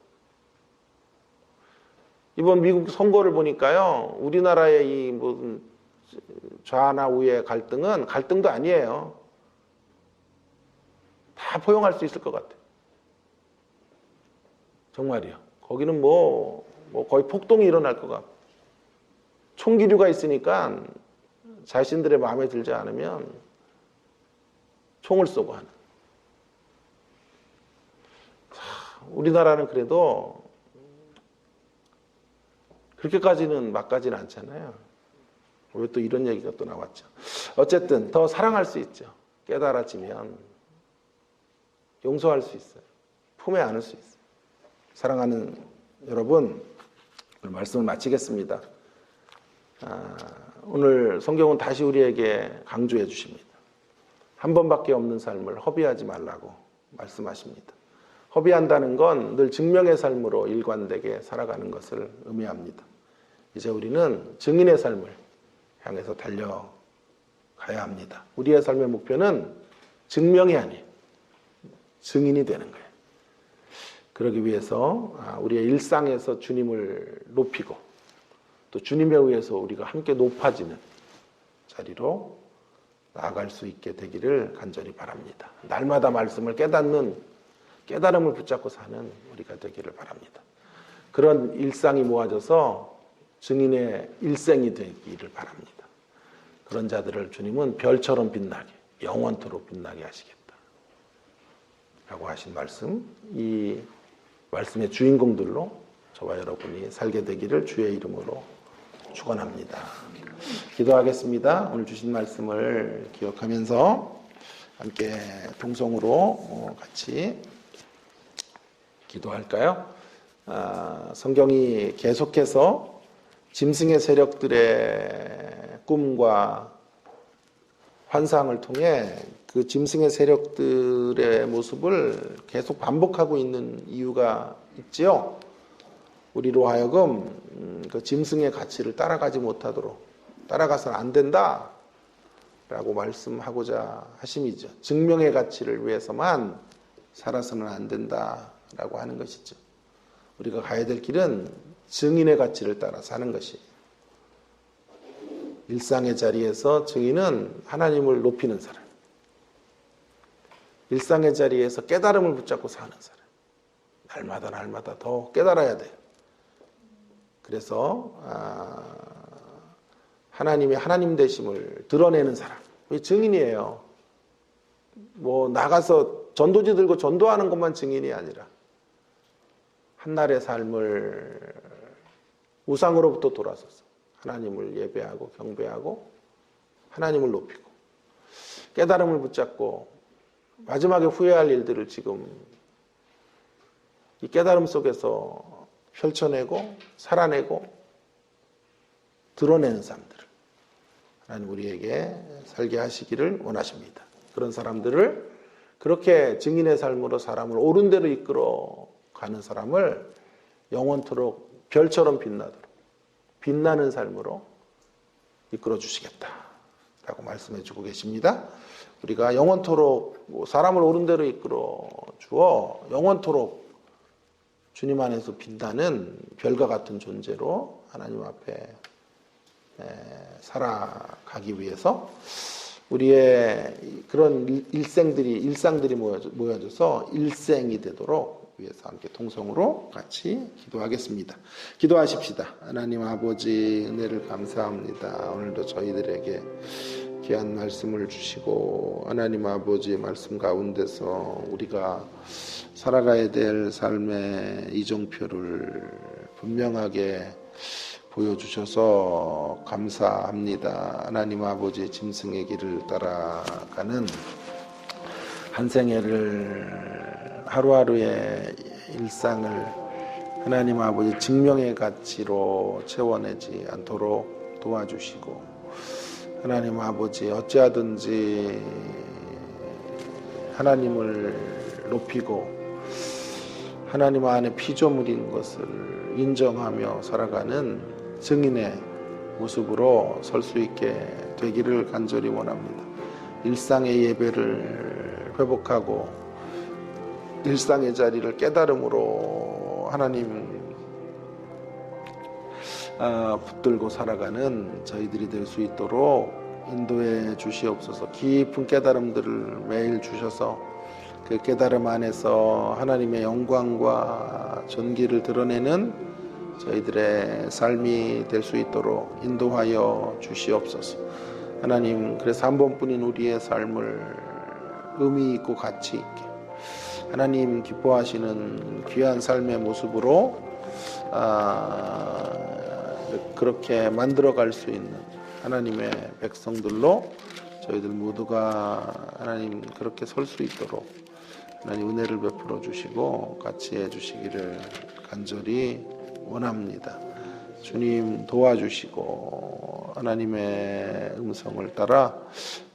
이번 미국 선거를 보니까요, 우리나라의 이 무슨 좌나 우의 갈등은 갈등도 아니에요. 다 포용할 수 있을 것 같아요. 정말이요. 거기는 뭐 거의 폭동이 일어날 것 같고, 총기류가 있으니까 자신들의 마음에 들지 않으면 총을 쏘고 하는. 우리나라는 그래도 그렇게까지는 막가지는 않잖아요. 왜 또 이런 얘기가 또 나왔죠. 어쨌든 더 사랑할 수 있죠. 깨달아지면 용서할 수 있어요. 품에 안을 수 있어요. 사랑하는 여러분, 오늘 말씀을 마치겠습니다. 오늘 성경은 다시 우리에게 강조해 주십니다. 한 번밖에 없는 삶을 허비하지 말라고 말씀하십니다. 허비한다는 건 늘 증명의 삶으로 일관되게 살아가는 것을 의미합니다. 이제 우리는 증인의 삶을 향해서 달려가야 합니다. 우리의 삶의 목표는 증명이 아니에요. 증인이 되는 거예요. 그러기 위해서 우리의 일상에서 주님을 높이고 또 주님에 의해서 우리가 함께 높아지는 자리로 나아갈 수 있게 되기를 간절히 바랍니다. 날마다 말씀을 깨닫는 깨달음을 붙잡고 사는 우리가 되기를 바랍니다. 그런 일상이 모아져서 증인의 일생이 되기를 바랍니다. 그런 자들을 주님은 별처럼 빛나게, 영원토록 빛나게 하시겠다 라고 하신 말씀, 이 말씀의 주인공들로 저와 여러분이 살게 되기를 주의 이름으로 축원합니다. 기도하겠습니다. 오늘 주신 말씀을 기억하면서 함께 동성으로 같이 기도할까요? 성경이 계속해서 짐승의 세력들의 꿈과 환상을 통해 그 짐승의 세력들의 모습을 계속 반복하고 있는 이유가 있지요. 우리로 하여금 그 짐승의 가치를 따라가지 못하도록, 따라가서는 안 된다 라고 말씀하고자 하심이죠. 증명의 가치를 위해서만 살아서는 안 된다 라고 하는 것이죠. 우리가 가야 될 길은 증인의 가치를 따라 사는 것이. 일상의 자리에서 증인은 하나님을 높이는 사람, 일상의 자리에서 깨달음을 붙잡고 사는 사람, 날마다 더 깨달아야 돼요. 그래서 하나님의 하나님 되심을 드러내는 사람, 증인이에요. 뭐 나가서 전도지 들고 전도하는 것만 증인이 아니라 한날의 삶을 우상으로부터 돌아서서 하나님을 예배하고 경배하고 하나님을 높이고 깨달음을 붙잡고 마지막에 후회할 일들을 지금 이 깨달음 속에서 펼쳐내고 살아내고 드러내는 사람들을 하나님 우리에게 살게 하시기를 원하십니다. 그런 사람들을 그렇게 증인의 삶으로 사람을 옳은 대로 이끌어 가는 사람을 영원토록 별처럼 빛나는 삶으로 이끌어 주시겠다라고 말씀해 주고 계십니다. 우리가 영원토록 사람을 옳은 대로 이끌어 주어 영원토록 주님 안에서 빛나는 별과 같은 존재로 하나님 앞에 살아가기 위해서 우리의 그런 일상들이 모여져서 일생이 되도록 위해서 함께 통성으로 같이 기도하겠습니다. 기도하십시다. 하나님 아버지 은혜를 감사합니다. 오늘도 저희들에게 귀한 말씀을 주시고 하나님 아버지의 말씀 가운데서 우리가 살아가야 될 삶의 이정표를 분명하게 보여주셔서 감사합니다. 하나님 아버지의 짐승의 길을 따라가는 한 생애를 하루하루의 일상을 하나님 아버지 증명의 가치로 채워내지 않도록 도와주시고, 하나님 아버지 어찌하든지 하나님을 높이고 하나님 안에 피조물인 것을 인정하며 살아가는 증인의 모습으로 설 수 있게 되기를 간절히 원합니다. 일상의 예배를 회복하고 일상의 자리를 깨달음으로 하나님 붙들고 살아가는 저희들이 될 수 있도록 인도해 주시옵소서. 깊은 깨달음들을 매일 주셔서 그 깨달음 안에서 하나님의 영광과 존귀를 드러내는 저희들의 삶이 될 수 있도록 인도하여 주시옵소서. 하나님, 그래서 한 번뿐인 우리의 삶을 의미 있고 가치 있게 하나님 기뻐하시는 귀한 삶의 모습으로 그렇게 만들어갈 수 있는 하나님의 백성들로 저희들 모두가 하나님 그렇게 설 수 있도록 하나님 은혜를 베풀어 주시고 같이 해 주시기를 간절히 원합니다. 주님 도와주시고 하나님의 음성을 따라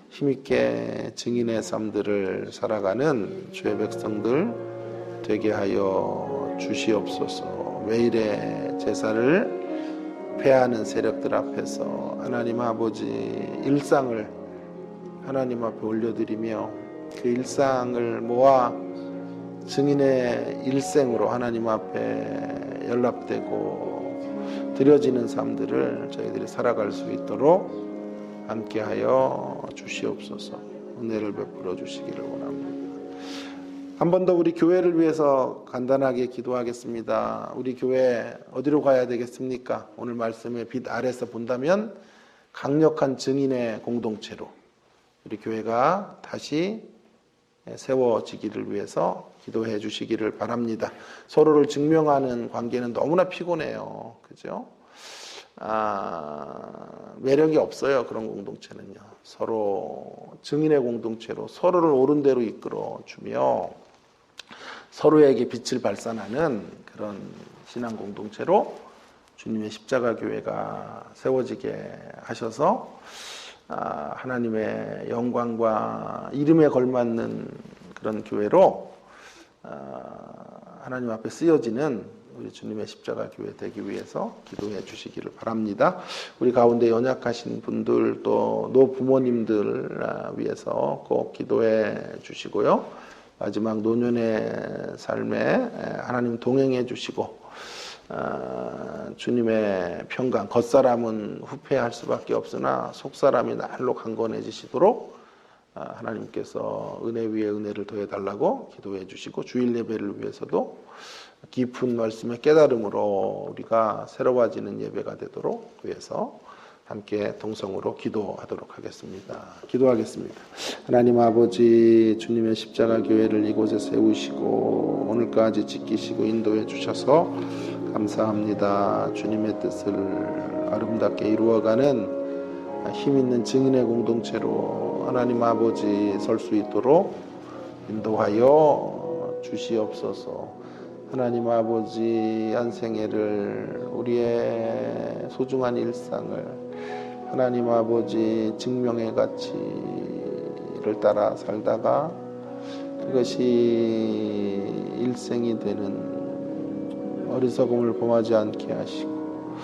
힘있게 증인의 삶들을 살아가는 주의 백성들 되게 하여 주시옵소서. 매일의 제사를 패하는 세력들 앞에서 하나님 아버지 일상을 하나님 앞에 올려드리며 그 일상을 모아 증인의 일생으로 하나님 앞에 연락되고 드려지는 삶들을 저희들이 살아갈 수 있도록 함께하여 주시옵소서. 은혜를 베풀어 주시기를 원합니다. 한 번 더 우리 교회를 위해서 간단하게 기도하겠습니다. 우리 교회 어디로 가야 되겠습니까? 오늘 말씀의 빛 아래서 본다면 강력한 증인의 공동체로 우리 교회가 다시 세워지기를 위해서 기도해 주시기를 바랍니다. 서로를 증명하는 관계는 너무나 피곤해요. 그죠? 매력이 없어요. 그런 공동체는요. 서로 증인의 공동체로 서로를 옳은 대로 이끌어 주며 서로에게 빛을 발산하는 그런 신앙 공동체로 주님의 십자가 교회가 세워지게 하셔서 하나님의 영광과 이름에 걸맞는 그런 교회로 하나님 앞에 쓰여지는 우리 주님의 십자가 교회 되기 위해서 기도해 주시기를 바랍니다. 우리 가운데 연약하신 분들 또 노부모님들 위해서 꼭 기도해 주시고요. 마지막 노년의 삶에 하나님 동행해 주시고 주님의 평강, 겉사람은 후패할 수밖에 없으나 속사람이 날로 강건해지시도록 하나님께서 은혜 위에 은혜를 더해달라고 기도해 주시고 주일 예배를 위해서도 깊은 말씀의 깨달음으로 우리가 새로워지는 예배가 되도록 위해서 함께 동성으로 기도하도록 하겠습니다. 기도하겠습니다. 하나님 아버지, 주님의 십자가 교회를 이곳에 세우시고 오늘까지 지키시고 인도해 주셔서 감사합니다. 주님의 뜻을 아름답게 이루어가는 힘있는 증인의 공동체로 하나님 아버지 설 수 있도록 인도하여 주시옵소서. 하나님 아버지 한 생애를 우리의 소중한 일상을 하나님 아버지 증명의 가치를 따라 살다가 그것이 일생이 되는 어리석음을 범하지 않게 하시고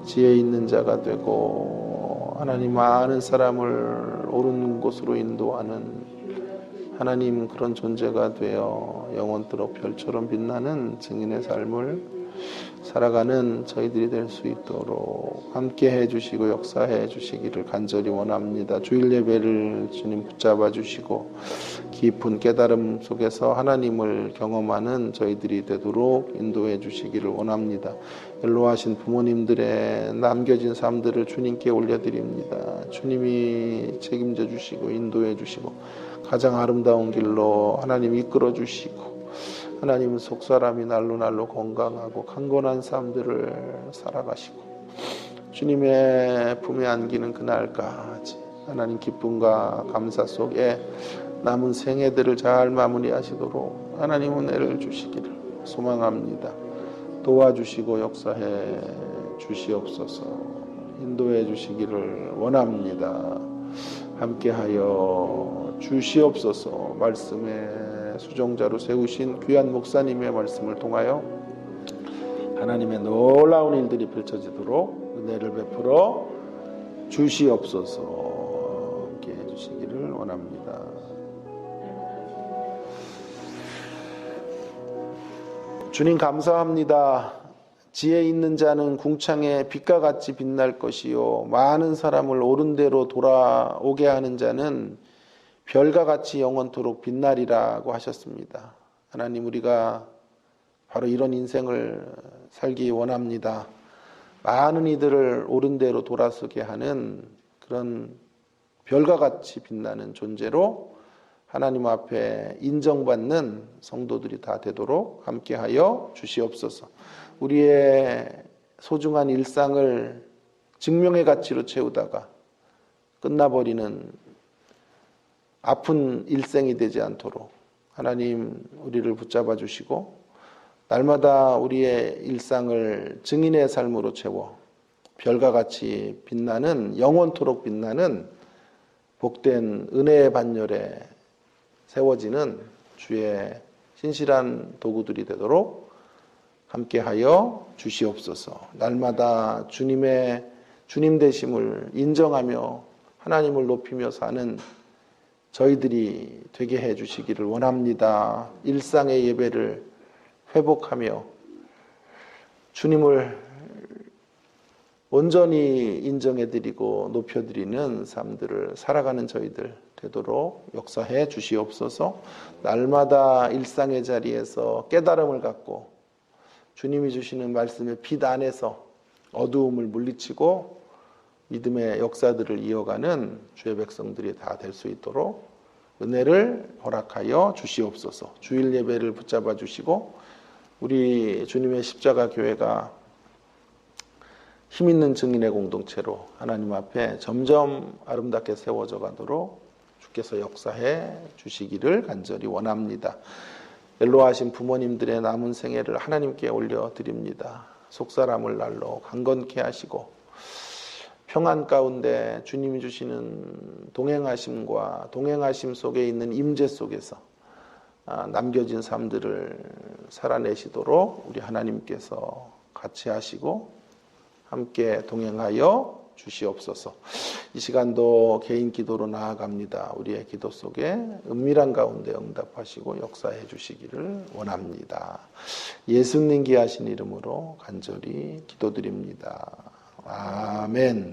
지혜 있는 자가 되고 하나님 많은 사람을 옳은 곳으로 인도하는 하나님 그런 존재가 되어 영원토록 별처럼 빛나는 증인의 삶을 살아가는 저희들이 될 수 있도록 함께 해주시고 역사해 주시기를 간절히 원합니다. 주일 예배를 주님 붙잡아 주시고 깊은 깨달음 속에서 하나님을 경험하는 저희들이 되도록 인도해 주시기를 원합니다. 연로하신 부모님들의 남겨진 삶들을 주님께 올려드립니다. 주님이 책임져 주시고 인도해 주시고 가장 아름다운 길로 하나님 이끌어 주시고 하나님은 속사람이 날로 건강하고 강건한 삶들을 살아가시고 주님의 품에 안기는 그날까지 하나님 기쁨과 감사 속에 남은 생애들을 잘 마무리하시도록 하나님 은혜를 주시기를 소망합니다. 도와주시고 역사해 주시옵소서. 인도해 주시기를 원합니다. 함께하여 주시옵소서. 말씀의 수종자로 세우신 귀한 목사님의 말씀을 통하여 하나님의 놀라운 일들이 펼쳐지도록 은혜를 베풀어 주시옵소서. 함께해 주시기를 원합니다. 주님 감사합니다. 지혜 있는 자는 궁창의 빛과 같이 빛날 것이요 많은 사람을 옳은 대로 돌아오게 하는 자는 별과 같이 영원토록 빛나리라고 하셨습니다. 하나님, 우리가 바로 이런 인생을 살기 원합니다. 많은 이들을 옳은 대로 돌아서게 하는 그런 별과 같이 빛나는 존재로 하나님 앞에 인정받는 성도들이 다 되도록 함께하여 주시옵소서. 우리의 소중한 일상을 증명의 가치로 채우다가 끝나버리는 아픈 일생이 되지 않도록 하나님 우리를 붙잡아 주시고 날마다 우리의 일상을 증인의 삶으로 채워 별과 같이 빛나는 영원토록 빛나는 복된 은혜의 반열에 세워지는 주의 신실한 도구들이 되도록 함께하여 주시옵소서. 날마다 주님 되심을 인정하며 하나님을 높이며 사는 저희들이 되게 해 주시기를 원합니다. 일상의 예배를 회복하며 주님을 온전히 인정해드리고 높여드리는 삶들을 살아가는 저희들 되도록 역사해 주시옵소서. 날마다 일상의 자리에서 깨달음을 갖고 주님이 주시는 말씀의 빛 안에서 어두움을 물리치고 믿음의 역사들을 이어가는 주의 백성들이 다 될 수 있도록 은혜를 허락하여 주시옵소서. 주일 예배를 붙잡아 주시고 우리 주님의 십자가 교회가 힘있는 증인의 공동체로 하나님 앞에 점점 아름답게 세워져 가도록 주께서 역사해 주시기를 간절히 원합니다. 연로하신 부모님들의 남은 생애를 하나님께 올려드립니다. 속사람을 날로 강건케 하시고 평안 가운데 주님이 주시는 동행하심과 동행하심 속에 있는 임재 속에서 남겨진 삶들을 살아내시도록 우리 하나님께서 같이 하시고 함께 동행하여 주시옵소서. 이 시간도 개인 기도로 나아갑니다. 우리의 기도 속에 은밀한 가운데 응답하시고 역사해 주시기를 원합니다. 예수님 귀하신 이름으로 간절히 기도드립니다. 아멘.